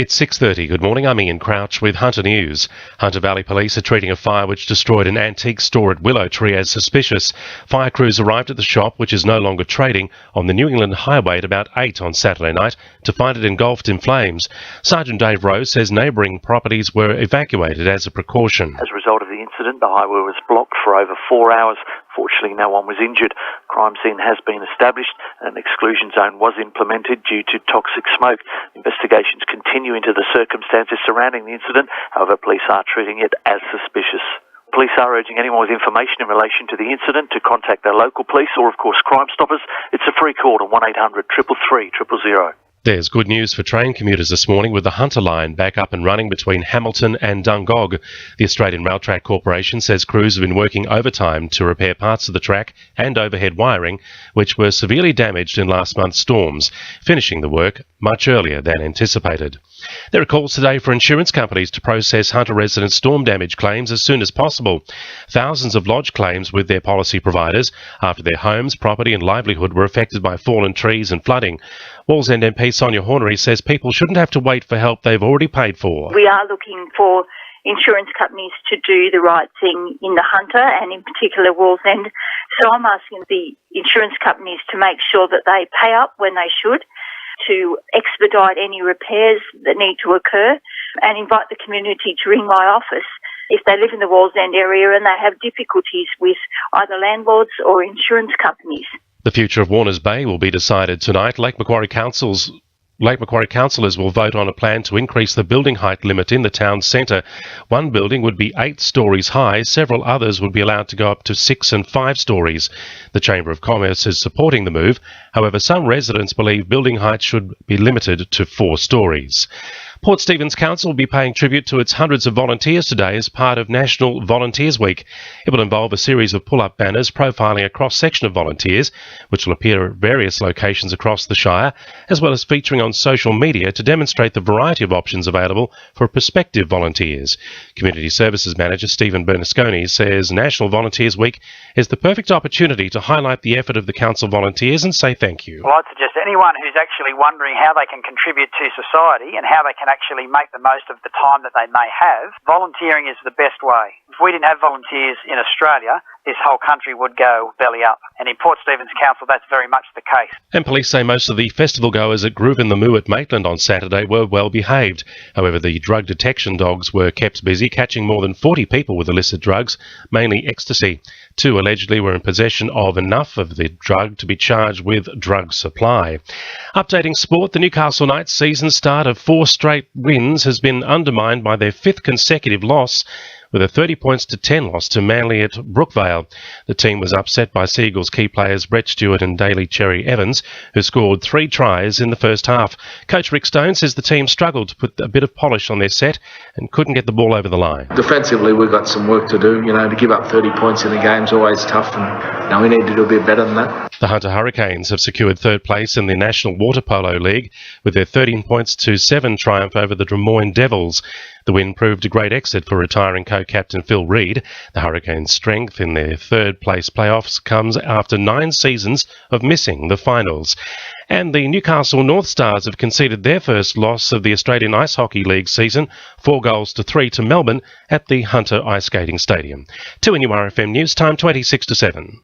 It's 6:30. Good morning. I'm Ian Crouch with Hunter News. Hunter Valley Police are treating a fire which destroyed an antique store at Willow Tree as suspicious. Fire crews arrived at the shop, which is no longer trading, on the New England Highway at about 8 on Saturday night to find it engulfed in flames. Sergeant Dave Rose says neighbouring properties were evacuated as a precaution. As a result of the incident, the highway was blocked for over 4 hours. Fortunately, no one was injured. Crime scene has been established and an exclusion zone was implemented due to toxic smoke. Investigations continue into the circumstances surrounding the incident. However, police are treating it as suspicious. Police are urging anyone with information in relation to the incident to contact their local police or, of course, Crime Stoppers. It's a free call on 1800 333 000. There's good news for train commuters this morning with the Hunter line back up and running between Hamilton and Dungog. The Australian Rail Track Corporation says crews have been working overtime to repair parts of the track and overhead wiring, which were severely damaged in last month's storms, finishing the work much earlier than anticipated. There are calls today for insurance companies to process Hunter resident storm damage claims as soon as possible. Thousands have lodged claims with their policy providers after their homes, property and livelihood were affected by fallen trees and flooding. Wallsend MP Sonia Hornery says people shouldn't have to wait for help they've already paid for. We are looking for insurance companies to do the right thing in the Hunter and in particular Wallsend. So I'm asking the insurance companies to make sure that they pay up when they should, to expedite any repairs that need to occur, and invite the community to ring my office if they live in the Wallsend area and they have difficulties with either landlords or insurance companies. The future of Warners Bay will be decided tonight. Lake Macquarie councillors will vote on a plan to increase the building height limit in the town centre. One building would be 8 stories high. Several others would be allowed to go up to 6 and 5 stories. The Chamber of Commerce is supporting the move. However, some residents believe building height should be limited to 4 stories. Port Stephens Council will be paying tribute to its hundreds of volunteers today as part of National Volunteers Week. It will involve a series of pull-up banners profiling a cross-section of volunteers, which will appear at various locations across the Shire, as well as featuring on social media to demonstrate the variety of options available for prospective volunteers. Community Services Manager Stephen Bernasconi says National Volunteers Week is the perfect opportunity to highlight the effort of the Council volunteers and say thank you. Well, I'd suggest anyone who's actually wondering how they can contribute to society and how they can actually make the most of the time that they may have, volunteering is the best way. If we didn't have volunteers in Australia, this whole country would go belly up. And in Port Stephens Council, that's very much the case. And police say most of the festival goers at Groove in the Moo at Maitland on Saturday were well behaved. However, the drug detection dogs were kept busy, catching more than 40 people with illicit drugs, mainly ecstasy. 2 allegedly were in possession of enough of the drug to be charged with drug supply. Updating sport, the Newcastle Knights' season start of 4 straight wins has been undermined by their 5th consecutive loss, with a 30-10 loss to Manly at Brookvale. The team was upset by Seagulls key players Brett Stewart and Daly Cherry Evans, who scored 3 tries in the first half. Coach Rick Stone says the team struggled to put a bit of polish on their set and couldn't get the ball over the line. Defensively, we've got some work to do. To give up 30 points in a game is always tough, and we need to do a bit better than that. The Hunter Hurricanes have secured 3rd place in the National Water Polo League with their 13-7 triumph over the Drummoyne Devils. The win proved a great exit for retiring co-captain Phil Reid. The Hurricanes' strength in their 3rd place playoffs comes after 9 seasons of missing the finals. And the Newcastle North Stars have conceded their first loss of the Australian Ice Hockey League season, 4-3 to Melbourne at the Hunter Ice Skating Stadium. To NURFM News, time 26 to 7.